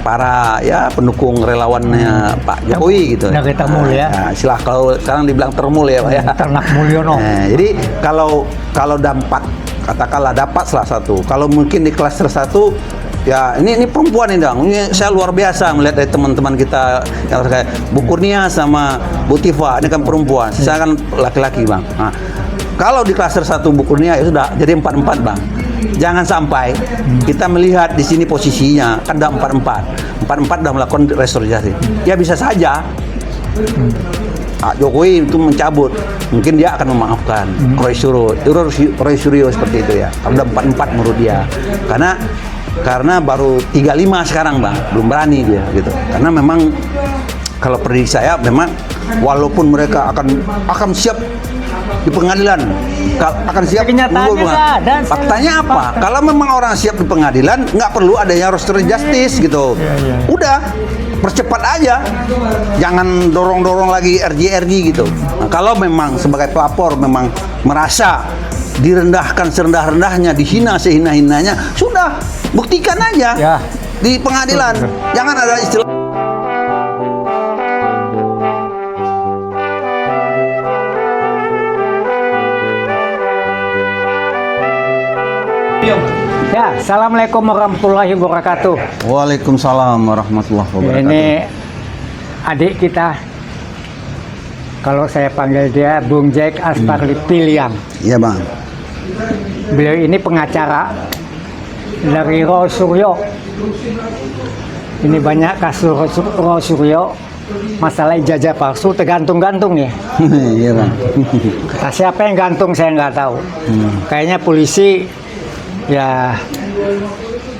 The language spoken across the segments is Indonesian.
para ya pendukung relawannya Pak Jokowi gitu. Dari Termul ya. Nah, istilah kalau sekarang dibilang Termul ya Pak ya. Ternak Mulyono. Nah, jadi kalau dampak katakanlah dapat salah satu. Kalau mungkin di klaster 1 ya ini perempuan ini dong. Ini saya luar biasa melihat dari teman-teman kita yang kayak Bu Kurnia sama Bu Tifa, ini kan perempuan. Saya kan laki-laki, Bang. Nah, kalau di klaster 1 Bu Kurnia ya sudah jadi 4-4, Bang. Jangan sampai kita melihat di sini posisinya kan ada 4-4. 4-4 sudah melakukan restorisasi. Ya bisa saja Pak Jokowi itu mencabut, mungkin dia akan memaafkan Roy Suryo seperti itu ya. Kalau udah 4-4 menurut dia, karena baru 35 sekarang, Bang, belum berani dia gitu. Karena memang kalau prediksi saya memang walaupun mereka akan siap di pengadilan, akan siap menunggu faktanya apa? Kalau memang orang siap di pengadilan, nggak perlu adanya restoratif justice gitu. Udah percepat aja, jangan dorong lagi RJ gitu. Nah, kalau memang sebagai pelapor memang merasa direndahkan serendah-rendahnya, dihina sehina-hinanya, sudah buktikan aja di pengadilan. Jangan ada istilah Ya, assalamualaikum warahmatullahi wabarakatuh. Waalaikumsalam warahmatullahi wabarakatuh. Ini adik kita, kalau saya panggil dia Bung Jack Asparli Piliang. Iya, Bang. Beliau ini pengacara dari Roy Suryo. Ini banyak kasus Roy Suryo, masalah ijazah palsu tergantung-gantung ya. Iya, Bang. Nah, siapa yang gantung saya nggak tahu. Kayaknya polisi ya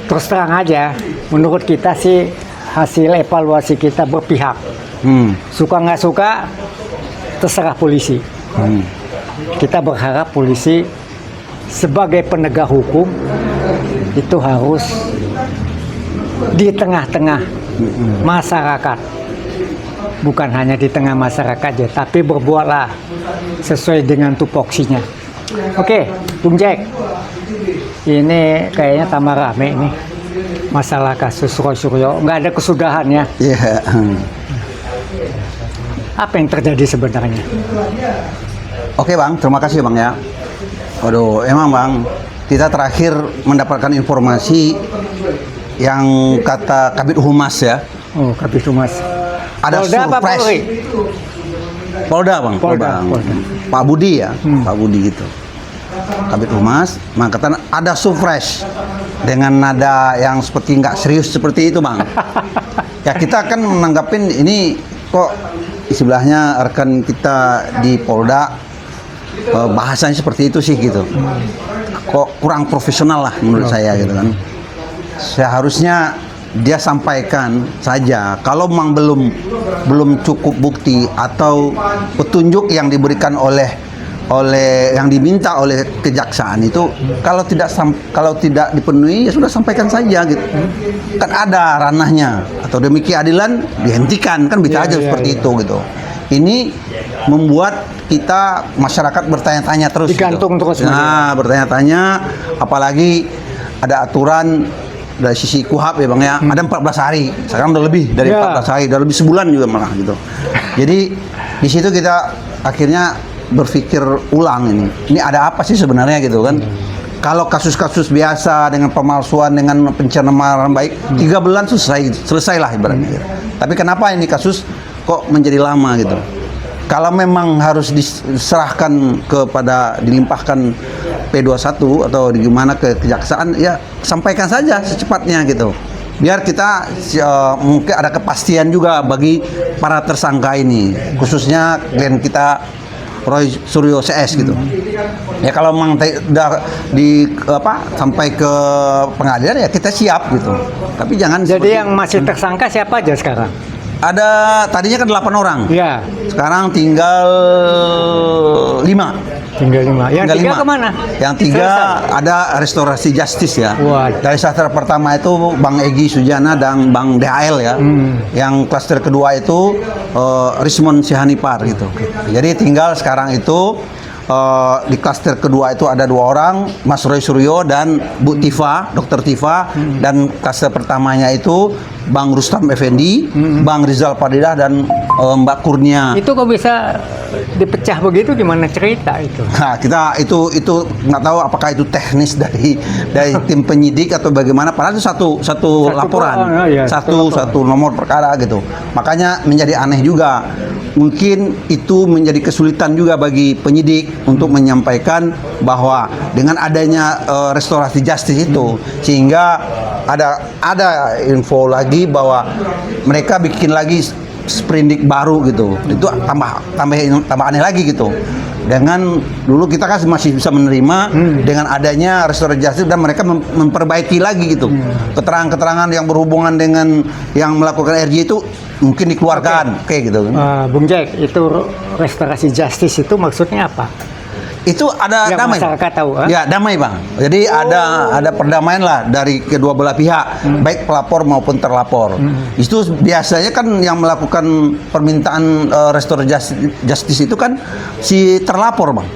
terus terang aja, menurut kita sih hasil evaluasi kita berpihak. Suka nggak suka terserah polisi. Kita berharap polisi sebagai penegak hukum itu harus di tengah-tengah masyarakat, bukan hanya di tengah masyarakat aja, tapi berbuatlah sesuai dengan tupoksinya. Oke, Bung Jack, ini kayaknya tambah rame nih masalah kasus Roy Suryo, nggak ada kesudahannya. Iya. Apa yang terjadi sebenarnya? Oke, Bang, terima kasih, Bang ya. Waduh, emang, Bang, kita terakhir mendapatkan informasi yang kata Kabid Humas ya. Oh, Kabid Humas. Ada Polda apa surprise. Polri? Polda, Bang. Polda. Pak Budi ya, Pak Budi gitu. Kabid Humas mengatakan ada surprise dengan nada yang seperti nggak serius seperti itu, Bang. Ya kita kan menanggapin ini kok di sebelahnya rekan kita di Polda bahasanya seperti itu sih gitu. Kok kurang profesional lah menurut saya gitu kan. Seharusnya dia sampaikan saja kalau memang belum cukup bukti atau petunjuk yang diberikan oleh yang diminta oleh kejaksaan itu kalau tidak dipenuhi ya sudah sampaikan saja gitu. Kan ada ranahnya, atau demi keadilan dihentikan, kan bisa aja seperti itu gitu. Ini membuat kita masyarakat bertanya-tanya terus digantung gitu. Terus. Nah, bertanya-tanya, apalagi ada aturan dari sisi KUHAP ya, Bang ya. Ada 14 hari. Sekarang udah lebih dari 14 hari, udah lebih sebulan juga malah gitu. Jadi di situ kita akhirnya berpikir ulang ini ada apa sih sebenarnya gitu kan. Kalau kasus-kasus biasa dengan pemalsuan, dengan pencemaran baik, 3 bulan selesai lah ibaratnya gitu. Tapi kenapa ini kasus kok menjadi lama gitu? Kalau memang harus diserahkan dilimpahkan P21 atau gimana ke kejaksaan, ya sampaikan saja secepatnya gitu. Biar kita mungkin ada kepastian juga bagi para tersangka ini, khususnya klien kita Roy Suryo CS gitu. Ya kalau memang udah sampai ke pengadilan ya kita siap gitu. Tapi jangan. Jadi yang masih tersangka siapa aja sekarang? Ada tadinya kan 8 orang. Iya. Sekarang tinggal 5. Tinggal 5. Yang tinggal 3 5. kemana? Yang 3 ada restorasi justice ya. Wah. Dari klaster pertama itu Bang Egy Sujana dan Bang DHL ya. Yang klaster kedua itu Rismon Sihanipar gitu. Jadi tinggal sekarang itu di klaster kedua itu ada 2 orang, Mas Roy Suryo dan Bu Tifa, Dokter Tifa, dan klaster pertamanya itu Bang Rustam Effendi, Bang Rizal Fadilah dan Mbak Kurnia. Itu kok bisa dipecah begitu, gimana cerita itu? Nah, kita itu nggak tahu apakah itu teknis dari tim penyidik atau bagaimana. Padahal itu satu laporan, satu nomor perkara gitu. Makanya menjadi aneh juga. Mungkin itu menjadi kesulitan juga bagi penyidik untuk menyampaikan bahwa dengan adanya restorasi justice itu, sehingga ada info lagi bahwa mereka bikin lagi sprindik baru gitu. Itu tambah aneh lagi gitu. Dengan dulu kita kan masih bisa menerima dengan adanya restoratif justice dan mereka memperbaiki lagi gitu. Keterangan-keterangan yang berhubungan dengan yang melakukan RJ itu mungkin dikeluarkan kayak gitu. Bung Jack, itu restorasi justice itu maksudnya apa? Itu ada Yang damai. masyarakat tahu, Ya, damai, Bang. Jadi ada perdamaian lah dari kedua belah pihak, baik pelapor maupun terlapor. Itu biasanya kan yang melakukan permintaan restoratif justice itu kan si terlapor, Bang.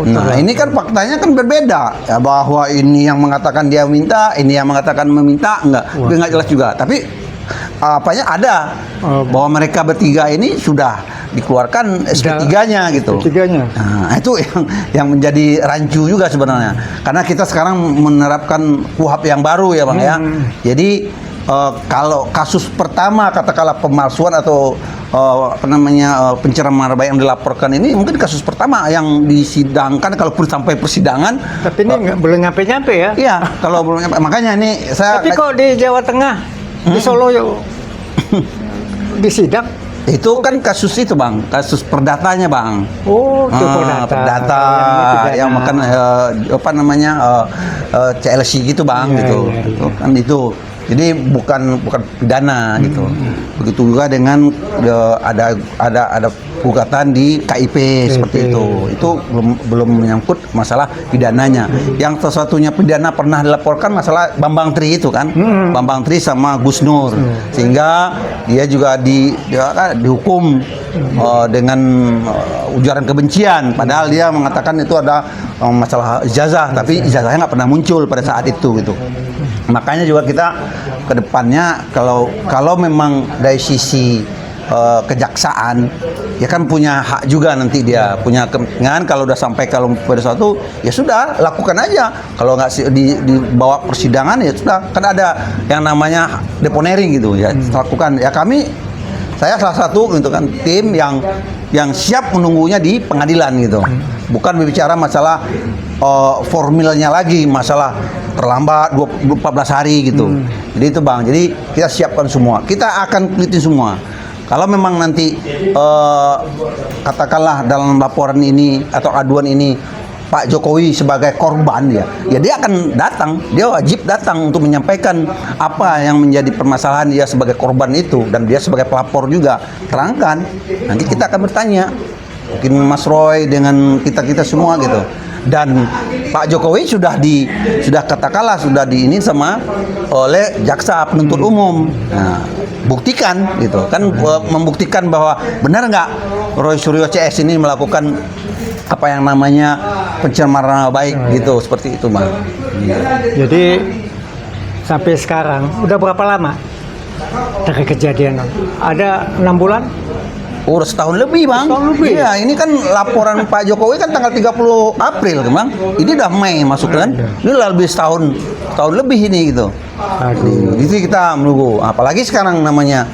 Nah, ini kan faktanya kan berbeda. Ya, bahwa ini yang mengatakan dia minta, ini yang mengatakan meminta, enggak jelas juga. Tapi apanya ada bahwa mereka bertiga ini sudah dikeluarkan SP3-nya gitu. SP3-nya. Nah, itu yang menjadi rancu juga sebenarnya. Karena kita sekarang menerapkan KUHP yang baru ya, Bang ya. Jadi kalau kasus pertama katakanlah pemalsuan atau pencemaran nama baik yang dilaporkan ini mungkin kasus pertama yang disidangkan kalaupun sampai persidangan. Tapi ini belum nyampe-nyampe ya. Iya, kalau belum nyampe. Makanya ini saya. Tapi kok di Jawa Tengah, di Solo disidang? Itu kan kasus itu, Bang, kasus perdatanya, Bang. Oh, itu perdata yang makan CLC gitu, Bang, gitu. Itu kan itu. Jadi bukan pidana gitu. Begitu juga dengan ada gugatan di KIP seperti itu. Itu belum menyangkut masalah pidananya. Yang satu-satunya pidana pernah dilaporkan masalah Bambang Tri itu kan. Bambang Tri sama Gus Nur. Sehingga dia juga dihukum dengan ujaran kebencian. Padahal dia mengatakan itu ada masalah ijazah, tapi ijazahnya nggak pernah muncul pada saat itu gitu. Makanya juga kita ke depannya kalau memang dari sisi kejaksaan ya kan punya hak juga, nanti dia punya kepentingan kalau udah sampai kalau pada suatu ya sudah lakukan aja, kalau nggak dibawa persidangan ya sudah, kan ada yang namanya deponering gitu ya, lakukan ya. Saya salah satu gitu kan tim yang siap menunggunya di pengadilan gitu, bukan berbicara masalah formilnya lagi, masalah terlambat 14 hari gitu. Jadi itu, Bang, jadi kita siapkan semua, kita akan teliti semua. Kalau memang nanti katakanlah dalam laporan ini atau aduan ini Pak Jokowi sebagai korban ya dia akan datang, dia wajib datang untuk menyampaikan apa yang menjadi permasalahan dia sebagai korban itu, dan dia sebagai pelapor juga terangkan. Nanti kita akan bertanya, mungkin Mas Roy dengan kita semua gitu. Dan Pak Jokowi sudah katakanlah sudah ini sama oleh jaksa penuntut umum. Nah, buktikan gitu kan, membuktikan bahwa benar nggak Roy Suryo CS ini melakukan apa yang namanya pencemaran nama baik gitu, seperti itu, Bang. Jadi sampai sekarang udah berapa lama dari kejadian? Ada 6 bulan? Udah setahun lebih, Bang. Setahun lebih? Iya, ini kan laporan Pak Jokowi kan tanggal 30 April, Bang. Ini udah Mei masuk kan? Ini lebih setahun lebih ini gitu. Aduh. Jadi kita menunggu. Apalagi sekarang namanya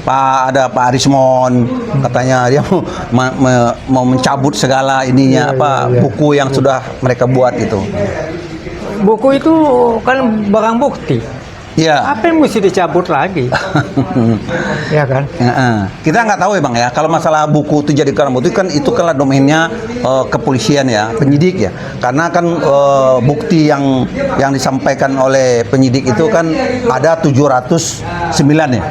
ada Pak Arismon, katanya dia mau mencabut segala ininya buku yang sudah mereka buat itu. Buku itu kan barang bukti. Iya. Apa yang mesti dicabut lagi? Ya kan? Kita nggak tahu ya, Bang ya. Kalau masalah buku itu jadi barang bukti kan itu kan domainnya kepolisian ya, penyidik ya. Karena kan bukti yang disampaikan oleh penyidik itu kan ada 709 ya.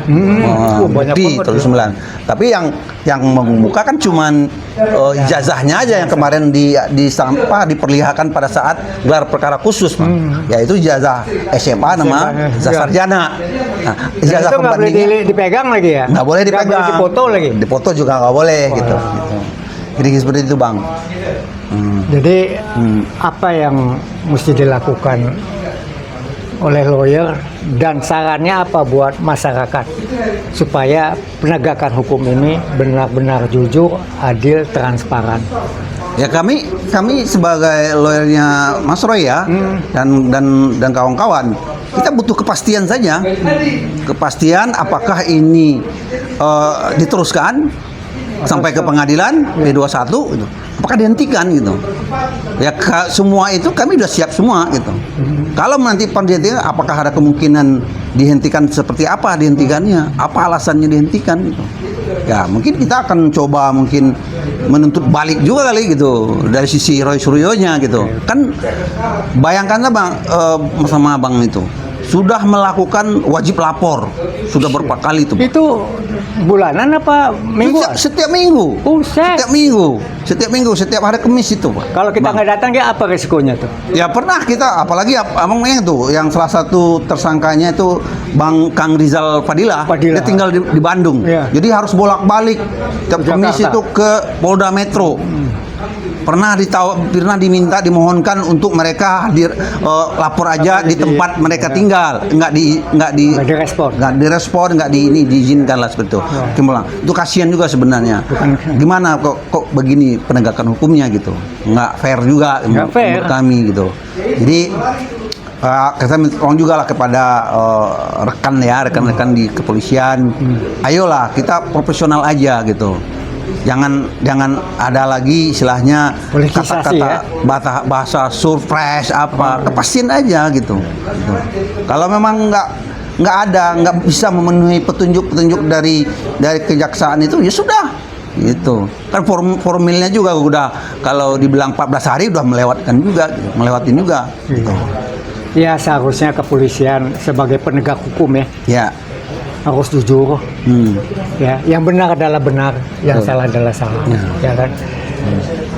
Bukti 709. Tapi yang membuka kan cuman ijazahnya aja yang kemarin diperlihatkan pada saat gelar perkara khusus, Bang. Yaitu ijazah SMA nama sarjana. Nah, ijazah itu nggak boleh dipegang lagi ya? Nggak boleh dipegang. Nggak boleh dipoto lagi? Dipoto juga nggak boleh gitu. Jadi seperti itu, Bang. Jadi apa yang mesti dilakukan oleh lawyer dan sarannya apa buat masyarakat supaya penegakan hukum ini benar-benar jujur, adil, transparan? Ya kami sebagai lawyernya Mas Roy ya dan kawan-kawan, kita butuh kepastian saja. Kepastian apakah ini diteruskan sampai ke pengadilan P21 gitu. Apakah dihentikan gitu. Ya semua itu kami sudah siap semua gitu. Kalau nanti dihentikan, apakah ada kemungkinan dihentikan seperti apa dihentikannya? Apa alasannya dihentikan gitu. Ya mungkin kita akan coba mungkin menuntut balik juga kali gitu dari sisi Roy Suryonya gitu. Kan bayangkanlah Bang sama Abang itu sudah melakukan wajib lapor sudah berapa kali itu Bang. Itu bulanan apa mingguan? Setiap minggu. Setiap minggu, setiap hari Kamis itu Pak. Kalau kita nggak datang ya apa resikonya tuh? Ya pernah kita, apalagi abang yang tuh, yang salah satu tersangkanya itu Bang Kang Rizal Fadilah. Dia tinggal di Bandung. Ya. Jadi harus bolak-balik setiap Kamis itu ke Polda Metro. Pernah diminta dimohonkan untuk mereka hadir lapor aja di tempat mereka tinggal, nggak direspon, nggak diizinkan lah seperti itu. Itu kasihan juga sebenarnya. Gimana kok begini penegakan hukumnya gitu, nggak fair juga menurut kami gitu. Jadi kita minta tolong juga lah kepada rekan-rekan di kepolisian, ayolah kita profesional aja gitu. Jangan ada lagi istilahnya kata-kata bahasa surprise apa, kepastian aja gitu. Kalau memang nggak bisa memenuhi petunjuk dari kejaksaan itu ya sudah gitu. Kan formilnya juga udah, kalau dibilang 14 hari udah melewatin juga gitu. Ya seharusnya kepolisian sebagai penegak hukum ya harus jujur. Ya, yang benar adalah benar, yang salah adalah salah. Ya kan?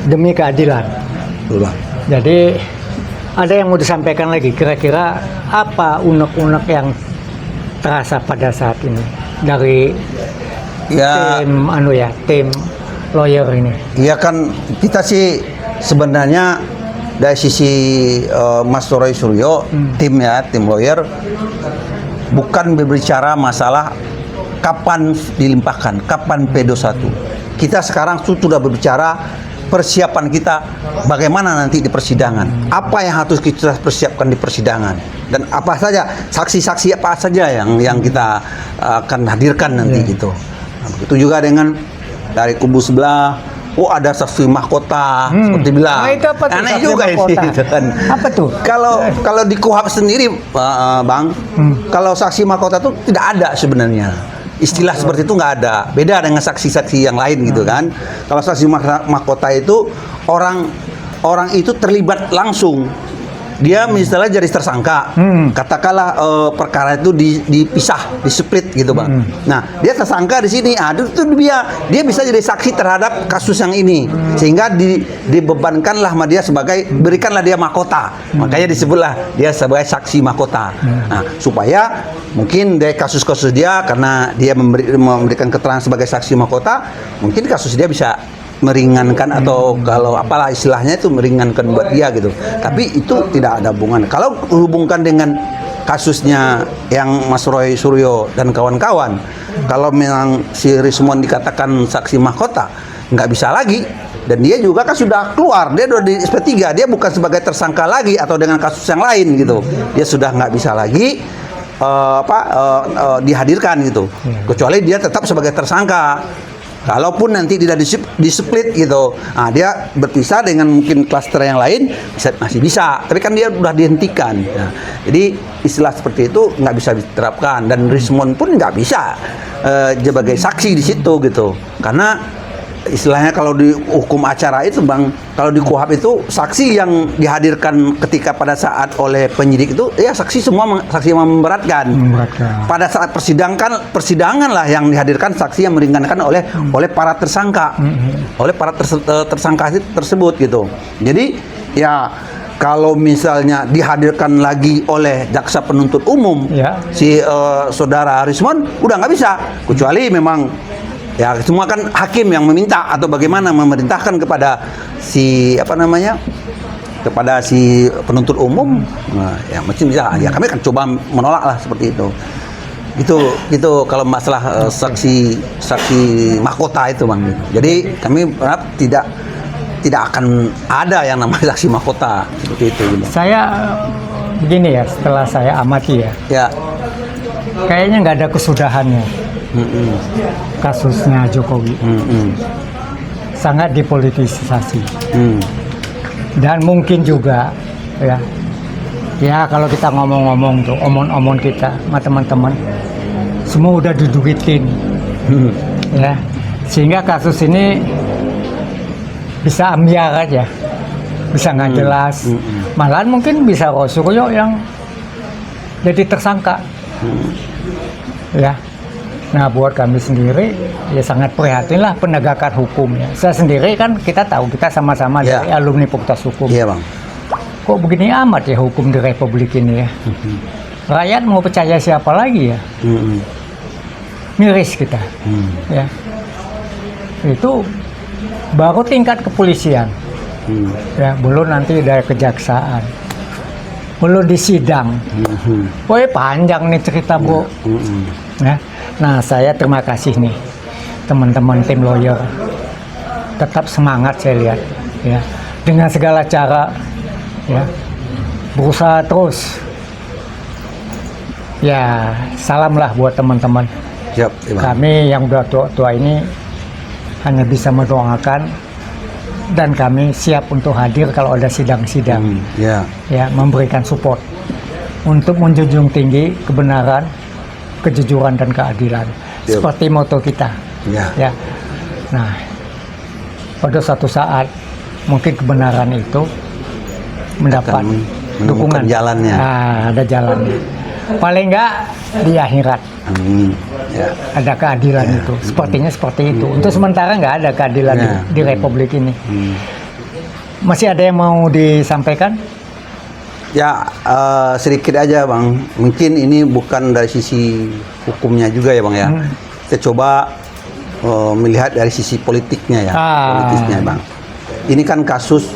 Demi keadilan. Jadi ada yang mau disampaikan lagi, kira-kira apa unek-unek yang terasa pada saat ini dari tim lawyer ini? Iya kan, kita sih sebenarnya dari sisi Mas Roy Suryo, tim lawyer, bukan berbicara masalah kapan dilimpahkan, kapan P21. Kita sekarang sudah berbicara persiapan kita bagaimana nanti di persidangan. Apa yang harus kita persiapkan di persidangan dan apa saja saksi-saksi apa saja yang kita akan hadirkan nanti gitu. Nah, begitu juga dengan dari kubu sebelah. Ada saksi mahkota seperti bilang. Nah, itu apa tuh? Aneh juga ini gitu kan. Apa tuh? Kalau di KUHP sendiri, Bang, kalau saksi mahkota itu tidak ada sebenarnya. Istilah seperti itu nggak ada. Beda dengan saksi-saksi yang lain gitu kan. Kalau saksi mahkota itu orang itu terlibat langsung. Dia misalnya jadi tersangka, katakanlah perkara itu dipisah, split gitu Bang. Nah, dia tersangka di sini, itu dia bisa jadi saksi terhadap kasus yang ini, sehingga dibebankanlah sama dia berikanlah dia mahkota, makanya disebutlah dia sebagai saksi mahkota. Nah, supaya mungkin dari kasus-kasus dia, karena dia memberikan keterangan sebagai saksi mahkota, mungkin kasus dia bisa meringankan atau kalau apalah istilahnya itu meringankan buat dia gitu. Tapi itu tidak ada hubungan. Kalau hubungkan dengan kasusnya yang Mas Roy Suryo dan kawan-kawan, kalau memang si Rismon dikatakan saksi mahkota, nggak bisa lagi. Dan dia juga kan sudah keluar, dia sudah di SP3, dia bukan sebagai tersangka lagi atau dengan kasus yang lain gitu. Dia sudah nggak bisa lagi dihadirkan gitu. Kecuali dia tetap sebagai tersangka. Kalaupun nanti tidak di-split gitu, nah, dia berpisah dengan mungkin klaster yang lain masih bisa, tapi kan dia udah dihentikan. Nah, jadi istilah seperti itu nggak bisa diterapkan dan Rismon pun nggak bisa sebagai saksi di situ gitu, karena istilahnya kalau di hukum acara itu Bang, kalau di KUHP itu saksi yang dihadirkan ketika pada saat oleh penyidik itu ya saksi yang memberatkan. Pada saat persidangan lah yang dihadirkan saksi yang meringankan oleh para tersangka. Oleh para tersangka tersebut gitu. Jadi ya kalau misalnya dihadirkan lagi oleh jaksa penuntut umum si saudara Rismon udah nggak bisa, kecuali memang Ya semua kan hakim yang meminta atau bagaimana memerintahkan kepada si kepada si penuntut umum. Nah, ya mungkin bisa. Ya kami akan coba menolak lah seperti itu. Gitu kalau masalah saksi mahkota itu bang. Jadi kami berharap tidak akan ada yang namanya saksi mahkota seperti itu. Gitu. Saya begini ya, setelah saya amati ya, Ya. kayaknya nggak ada kesudahannya kasusnya Jokowi. Sangat dipolitisasi. Dan mungkin juga ya kalau kita ngomong-ngomong tuh, omong-omong kita sama teman-teman, semua udah diduitin. Ya, sehingga kasus ini bisa ambiar aja, bisa nggak jelas, malahan mungkin bisa Rosuryo yang jadi tersangka. Ya, nah buat kami sendiri ya sangat prihatin lah penegakan hukum ya. Saya sendiri kan kita tahu, kita sama-sama dari alumni Fakultas Hukum. Iya bang. Kok begini amat ya hukum di Republik ini ya? Rakyat mau percaya siapa lagi ya? Miris kita. Ya, itu baru tingkat kepolisian, ya belum nanti dari kejaksaan, belum di sidang. Woi panjang nih cerita bro. Ya. Nah saya terima kasih nih teman-teman tim lawyer, tetap semangat saya lihat, ya dengan segala cara, ya berusaha terus. Ya salamlah buat teman-teman. Siap, kami yang udah tua-tua ini hanya bisa mendoakan dan kami siap untuk hadir kalau ada sidang-sidang, ya memberikan support untuk menjunjung tinggi kebenaran, kejujuran dan keadilan seperti moto kita. Ya, nah pada suatu saat mungkin kebenaran itu mendapat dukungan jalannya. Nah, ada jalannya. Paling enggak di akhirat. Ada keadilan itu, sepertinya seperti itu. Untuk sementara nggak ada keadilan di Republik ini. Masih ada yang mau disampaikan? Ya sedikit aja bang. Mungkin ini bukan dari sisi hukumnya juga ya bang ya. Kita coba melihat dari sisi politiknya ya, politisnya bang. Ini kan kasus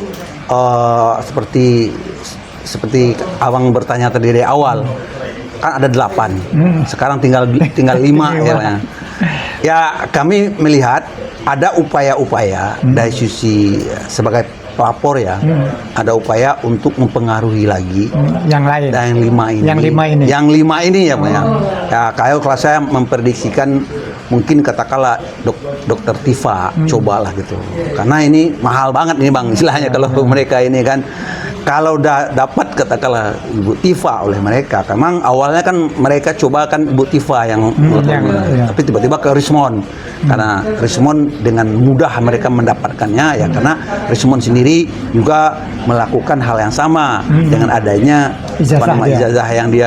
seperti abang bertanya tadi dari awal. Kan ada 8, sekarang tinggal 5 ya. Ya kami melihat ada upaya-upaya dari sisi sebagai pelapor ya, ada upaya untuk mempengaruhi lagi yang lain. Dan yang 5 ini ya Pak ya. Ya kalau saya memprediksikan mungkin katakanlah dokter Tifa cobalah gitu. Karena ini mahal banget nih bang istilahnya kalau mereka ini kan. Kalau dapat katakanlah Ibu Tifa oleh mereka, memang awalnya kan mereka coba kan Ibu Tifa yang tapi tiba-tiba ke Rismond karena Rismond dengan mudah mereka mendapatkannya ya karena Rismond sendiri juga melakukan hal yang sama dengan adanya ijazah yang di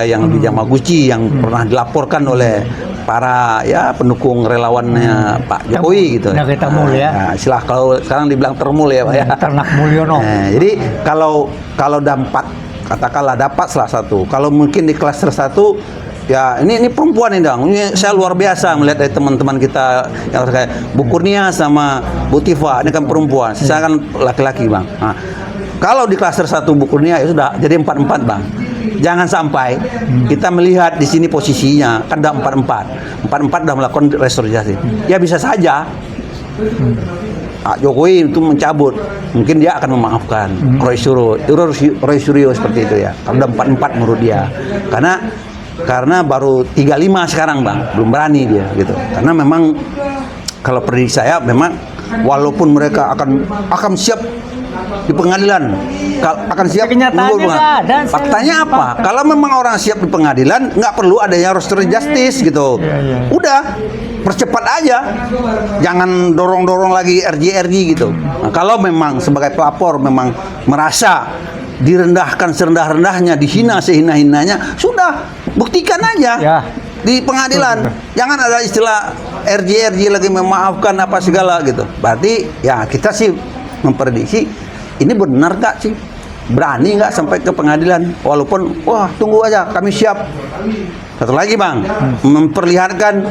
Yamaguchi yang pernah dilaporkan oleh para pendukung relawannya Pak Jokowi gitu. Istilah kalau sekarang dibilang termul ya Pak ya. Ternak Mulyono. Jadi kalau katakanlah dapat salah satu. Kalau mungkin di klaster 1 ya ini perempuan ini dong. Ini saya luar biasa melihat dari teman-teman kita yang kayak Bu Kurnia sama Bu Tifa ini kan perempuan. Saya kan laki-laki bang. Nah, kalau di klaster 1 Bu Kurnia ya sudah jadi 4-4 bang. Jangan sampai kita melihat di sini posisinya kan ada 4-4 sudah melakukan restorisasi. Ya bisa saja Pak Jokowi itu mencabut, mungkin dia akan memaafkan Roy Suryo seperti itu ya. Kalau udah 4-4 menurut dia, karena baru 35 sekarang bang, belum berani dia gitu. Karena memang kalau prediksi saya memang walaupun mereka akan siap di pengadilan, akan siap menunggu. Faktanya apa? Kalau memang orang siap di pengadilan, nggak perlu adanya restoratif justice gitu. Udah percepat aja, jangan dorong-dorong lagi RJ gitu. Nah, kalau memang sebagai pelapor memang merasa direndahkan serendah-rendahnya, dihina sehina-hinanya, sudah buktikan aja di pengadilan. Jangan ada istilah RJ lagi memaafkan apa segala gitu. Berarti ya kita sih memprediksi ini benar nggak sih, berani nggak sampai ke pengadilan, walaupun wah tunggu aja kami siap. Satu lagi bang, memperlihatkan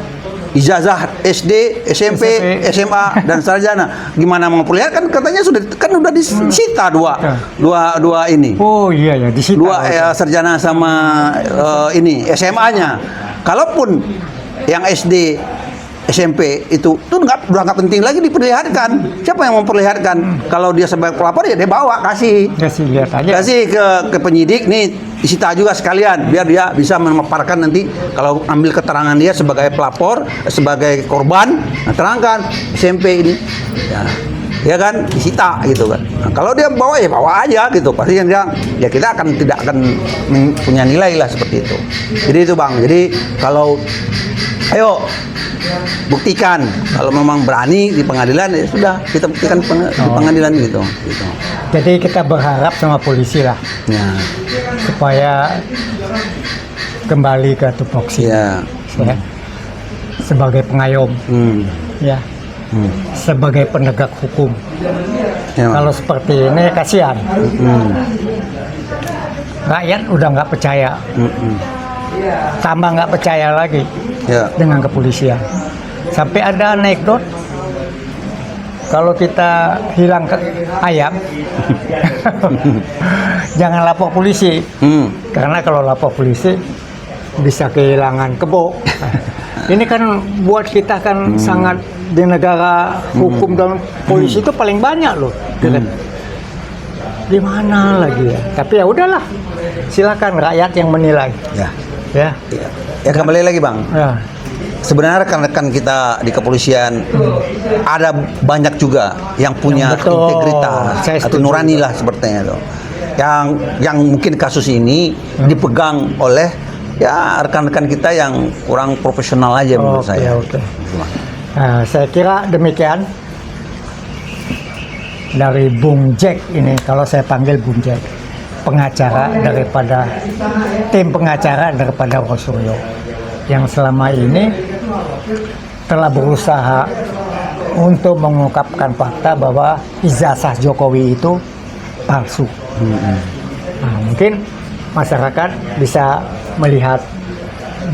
ijazah SD, SMP, SMA dan sarjana. Gimana memperlihatkan? Katanya udah disita dua ini. Oh iya ya, di situ. Dua sarjana sama ini SMA-nya. Kalaupun yang SD, SMP itu tuh udah nggak penting lagi diperlihatkan. Siapa yang memperlihatkan? Kalau dia sebagai pelapor ya dia bawa kasih lihat aja. kasih ke penyidik nih, disita juga sekalian biar dia bisa memaparkan nanti kalau ambil keterangan dia sebagai pelapor, sebagai korban, nah, terangkan SMP ini ya kan disita gitu kan. Nah, kalau dia bawa ya bawa aja gitu, pasti yang dia ya kita tidak akan punya nilai lah seperti itu. Jadi itu Bang. Jadi kalau ayo buktikan, kalau memang berani di pengadilan ya sudah kita buktikan di pengadilan gitu. Jadi kita berharap sama polisi lah Ya. supaya kembali ke tupoksi Ya. ya. Sebagai pengayom ya, sebagai penegak hukum. Ya, Kalau seperti ini kasihan, rakyat udah nggak percaya, tambah nggak percaya lagi ya. dengan kepolisian. Sampai ada anekdot, kalau kita hilang ayam, jangan lapor polisi, karena kalau lapor polisi bisa kehilangan kebo. Ini kan buat kita kan sangat, di negara hukum dan polisi itu paling banyak loh. Di mana lagi ya? Tapi ya udahlah, silakan rakyat yang menilai. Ya. Ya. Ya kembali lagi Bang. Ya. Sebenarnya rekan-rekan kita di kepolisian ada banyak juga yang punya Betul. integritas Saya atau setuju. nurani lah sepertinya itu. Yang mungkin kasus ini dipegang oleh ya rekan-rekan kita yang kurang profesional aja menurut saya. Oke. Nah, saya kira demikian dari Bung Jack ini, kalau saya panggil Bung Jack, pengacara daripada tim pengacara daripada Rosuryo, yang selama ini telah berusaha untuk mengungkapkan fakta bahwa ijazah Jokowi itu palsu. Nah, mungkin masyarakat bisa melihat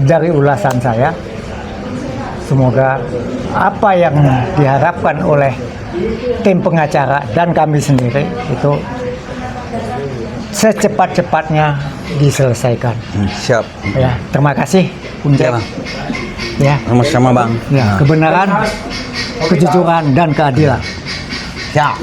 dari ulasan saya. Semoga apa yang diharapkan oleh tim pengacara dan kami sendiri itu secepat-cepatnya diselesaikan. Siap. Ya, terima kasih Bung Ya, Jack. Bang. Ya, Sama-sama Bang. ya, kebenaran, kejujuran dan keadilan. Siap.